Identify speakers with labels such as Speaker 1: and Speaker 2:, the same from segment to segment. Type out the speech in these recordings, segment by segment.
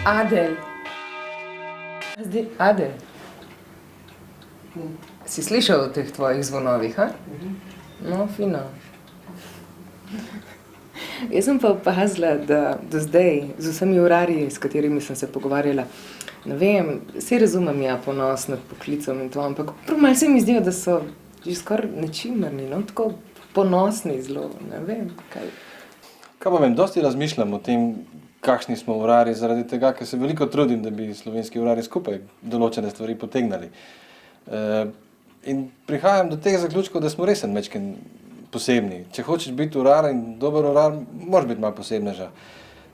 Speaker 1: Adel. Adel. Si slišal o teh tvojih zvonovih, ha? No, fino. Jaz sem pa opazila, da do zdaj z vsemi urarji, s katerimi sem se pogovarjala, ne vem, vsi razumem, ja, ponos nad poklicom in to, ampak prav malo se mi zdijo, da so že skoraj nečimrni, no, tako ponosni zelo, ne vem, kaj.
Speaker 2: Kaj pa vem, dosti razmišljam o tem, kakšni smo urarji, zaradi tega, ker se veliko trudim, da bi slovenski urarji skupaj določene stvari potegnali. In prihajam do teh zaključkov, da smo res majčkeno posebni. Če hočeš biti urar in dober urar, moraš biti malo posebneža.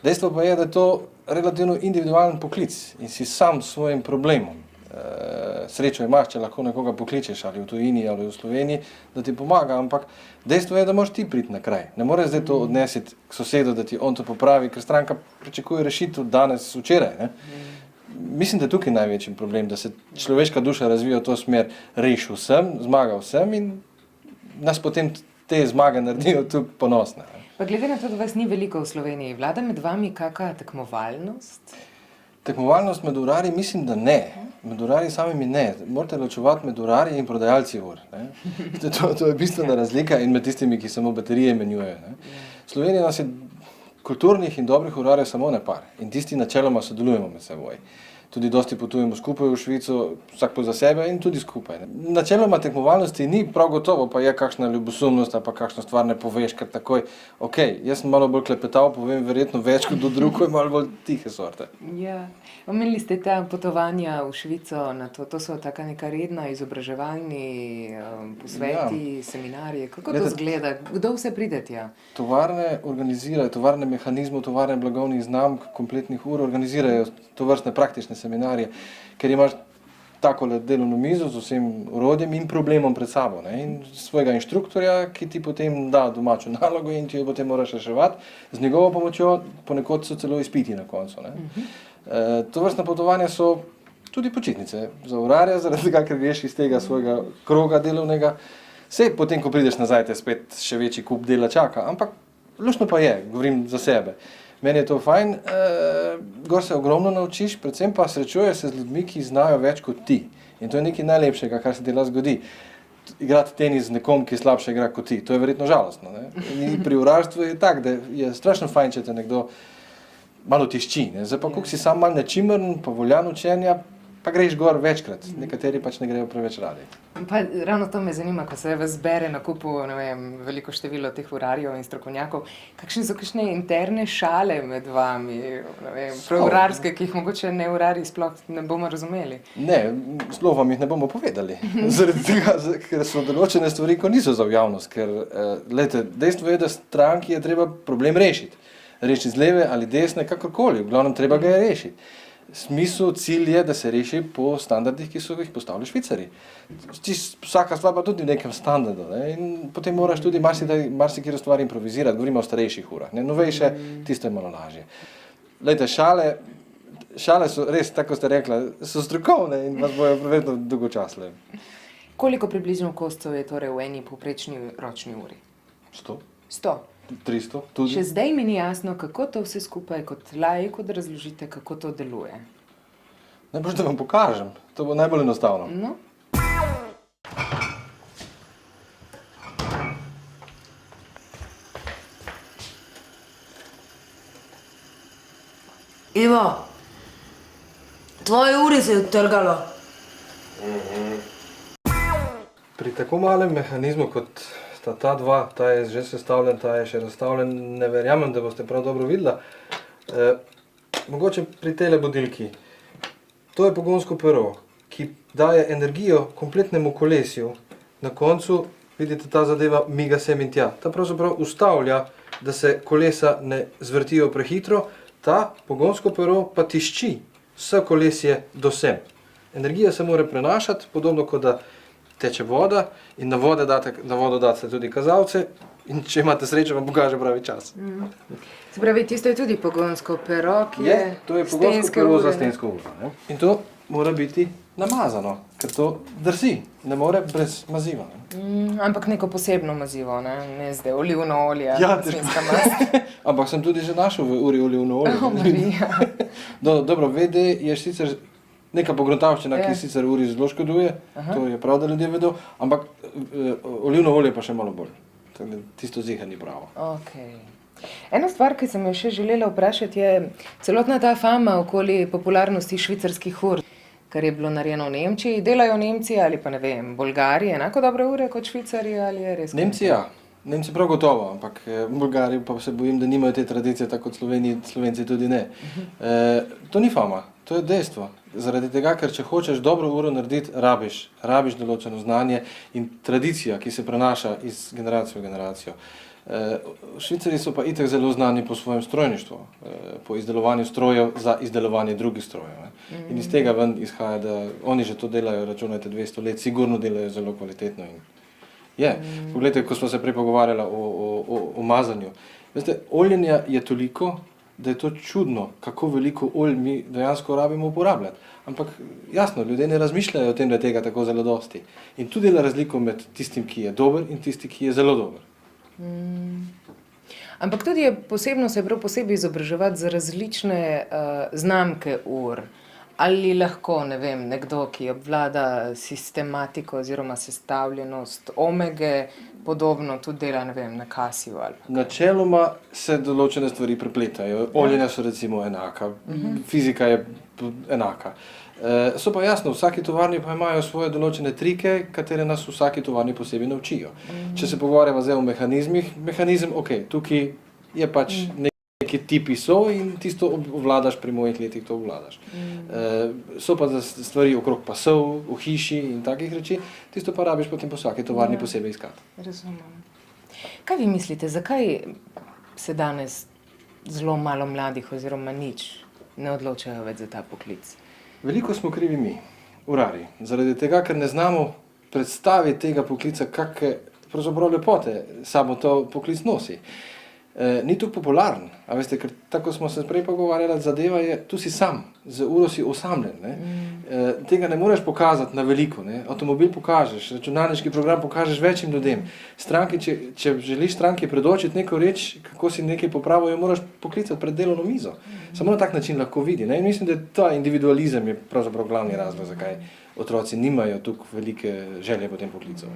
Speaker 2: Dejstvo pa je, da je to relativno individualen poklic in si sam s svojim problemom. Srečo imaš, če lahko nekoga pokličeš ali v tujini ali v Sloveniji, da ti pomaga, ampak dejstvo je, da moraš ti priti na kraj. Ne moreš zdaj to odnesiti k sosedu, da ti on to popravi, ker stranka pričakuje rešitev danes, včeraj. Ne? Mislim, da je tukaj največji problem, da se človeška duša razvija v to smer, reši vsem, zmaga vsem in nas potem te zmage naredijo tudi ponosne.
Speaker 1: Pa glede na to, da vas ni veliko v Sloveniji, vlada med vami kakšna tekmovalnost?
Speaker 2: Tekmovalnost med urarji mislim, da ne. Med urarji samimi ne. Morate ločevati med urarji in prodajalci ur. To je bistvena razlika in med tistimi, ki samo baterije menjujejo. V Sloveniji nas je kulturnih in dobrih urarjev samo ne par. In tisti načeloma sodelujemo med seboj. Tudi dosti potujemo skupaj v Švico, vsak po za sebe in tudi skupaj. Načeloma tekmovalnosti ni, prav gotovo pa je kakšna ljubosumnost ali pa kakšno stvar ne poveš, ker takoj, jaz sem malo bolj klepetal, povem verjetno več kot do drugo in malo bolj tihe sorte.
Speaker 1: Ja, omenili ste ta potovanja v Švico na to, to so taka neka redna izobraževalni posveti, seminarji, kako to zgleda, kdo vse pride tja?
Speaker 2: Tovarne organizirajo, tovarne mehanizmov, tovarne blagovnih znamk, kompletnih ur organizirajo tovrstne praktične seminarje, ker imaš takole delovno mizo z vsem orodjem in problemom pred sabo, ne? In svojega inštruktorja, ki ti potem da domačo nalogo in ti jo potem moraš reševati, z njegovo pomočjo ponekod so celo izpiti na koncu. Ne? Tovrstna potovanja so tudi počitnice za urarja, zaradi tega, ker greš iz tega svojega kroga delovnega. Sej potem, ko prideš nazaj, te spet še večji kup dela čaka, ampak luštno pa je, govorim za sebe. Meni je to fajn, gor se ogromno naučiš, predvsem pa srečuješ se z ljudmi, ki znajo več kot ti. In to je nekaj najlepšega, kar se ti lahko zgodi. Igrati tenis z nekom, ki slabše igra kot ti, to je verjetno žalostno. Ne? In pri urarstvu je tak, da je strašno fajn, če te nekdo malo tišči. Ne? Zdaj pa, koliko si sam malo nečimrn, pa voljan učenja, pa greš gor večkrat. Nekateri pač ne grejo preveč radi.
Speaker 1: Pa ravno to me zanima, ko se vas zbere na kupu, ne vem, veliko število teh urarjev in strokovnjakov, kakšne so kakšne interne šale med vami, ne vem, urarske, ki jih mogoče ne urarji sploh ne bomo razumeli?
Speaker 2: Ne, sploh vam jih ne bomo povedali. Zaradi tega, ker so določene stvari, ko niso za javnost, ker, glejte, dejstvo je, da stranki je treba problem rešiti. Rešiti z leve ali desne, kakorkoli, v glavnem treba ga je rešiti. Smisel, cilj je, da se reši po standardih, ki so jih postavili Švicarji. Vsaka stvar pa tudi v nekem standardu. Ne? In potem moraš tudi marsikatero stvar improvizirati, govorimo o starejših urah. Ne? Novejše, tisto je malo lažje. Glejte, šale so res, tako ste rekla, so strokovne in vas bojo verjetno dolgočasle.
Speaker 1: Koliko približno koscev je torej v eni povprečni ročni uri?
Speaker 2: 100.
Speaker 1: 100?
Speaker 2: 300 tudi.
Speaker 1: Še zdaj mi ni jasno, kako to vse skupaj kot laik razložite, kako to deluje.
Speaker 2: Najbolj, da vam pokažem. To bo najbolj enostavno.
Speaker 1: No.
Speaker 3: Ivo, tvoje uri se je odtrgalo.
Speaker 2: Pri tako malem mehanizmu kot ta dva, ta je že sestavljen, ta je še razstavljen, ne verjamem, da boste prav dobro videla. Mogoče pri tele budilki. To je pogonsko pero, ki daje energijo kompletnemu kolesju. Na koncu, vidite, ta zadeva miga sem in tja. Ta pravzaprav ustavlja, da se kolesa ne zvrtijo prehitro, ta pogonsko pero pa tišči vse kolesje do sem. Energija se mora prenašati, podobno kot da teče voda in na vodo date tudi kazalce in če imate srečo, vam pokaže pravi čas.
Speaker 1: Se pravi, tisto je tudi pogonsko pero, ki je
Speaker 2: to je pogonsko pero za stensko uro. Ne? In to mora biti namazano, ker to drsi, ne more brez maziva. Ne?
Speaker 1: Ampak neko posebno mazivo, ne zdaj olivno olje, svinjska mast.
Speaker 2: Ampak sem tudi že našel v uri olivno olje. Dobro, VD je sicer neka pogruntavščina, ki sicer uri zelo škoduje, to je prav, da ljudje vedo, ampak olivno olje pa še malo bolj. Tisto ziha ni pravo.
Speaker 1: Okay. Ena stvar, ki sem jo še želela vprašati, je celotna ta fama okoli popularnosti švicarskih ur, kar je bilo narejeno v Nemčiji. Delajo Nemci ali pa ne vem, Bolgariji enako dobre ure kot Švicarji ali je res?
Speaker 2: Nemci ja, Nemci prav gotovo, ampak Bolgariji pa se bojim, da nimajo te tradicije, tako kot Slovenci tudi ne. To ni fama, to je dejstvo. Zaradi tega, ker če hočeš dobro uro narediti, rabiš določeno znanje in tradicija, ki se prenaša iz generacije v generacijo. Švicarji so pa itak zelo znani po svojem strojništvu, po izdelovanju strojev za izdelovanje drugih strojev. In iz tega ven izhaja, da oni že to delajo, računajte 200 let, sigurno delajo zelo kvalitetno. Poglejte, ko smo se prej pogovarjali o mazanju. Veste, oljenja je toliko, da je to čudno, kako veliko olj mi dejansko rabimo uporabljati. Ampak jasno, ljudje ne razmišljajo o tem, da je tega tako zelo dosti. In tu dela razliko med tistim, ki je dober in tistim, ki je zelo dober.
Speaker 1: Ampak tudi je posebno se prav posebej izobraževati za različne znamke ur. Ali lahko, ne vem, nekdo, ki obvlada sistematiko oziroma sestavljenost omege, podobno tudi dela, ne vem, na Casio ali pa.
Speaker 2: Načeloma se določene stvari prepletajo. Oljenja so recimo enaka, fizika je enaka. So pa jasno, v vsaki tovarni pa imajo svoje določene trike, katere nas v vsaki tovarni posebej naučijo. Če se pogovarjamo zdaj o mehanizmih, mehanizem, tukaj je pač neki tipi so in tisto obvladaš, pri mojih letih to obvladaš. So pa stvari okrog pasov, v hiši in takih reči, tisto pa rabiš potem po vsaki tovarni posebej iskati.
Speaker 1: Razumem. Kaj vi mislite, zakaj se danes zelo malo mladih oziroma nič ne odločajo več za ta poklic?
Speaker 2: Veliko smo krivi mi, urarji, zaradi tega, ker ne znamo predstaviti tega poklica, kakšne pravzaprav lepote samo to poklic nosi. Ni tako popularen, a veste, ker tako smo se prej pogovarjali, zadeva je, tu si sam, z uro si osamljen, tega ne moreš pokazati na veliko, avtomobil pokažeš, računalniški program pokažeš večjim ljudem. Stranki, če želiš stranki predočiti neko reč, kako si nekaj popravil, jo moraš poklicati pred delovno mizo. Samo na tak način lahko vidi. In mislim, da ta individualizem je pravzaprav glavni razlog, zakaj otroci nimajo tako velike želje po tem poklicu.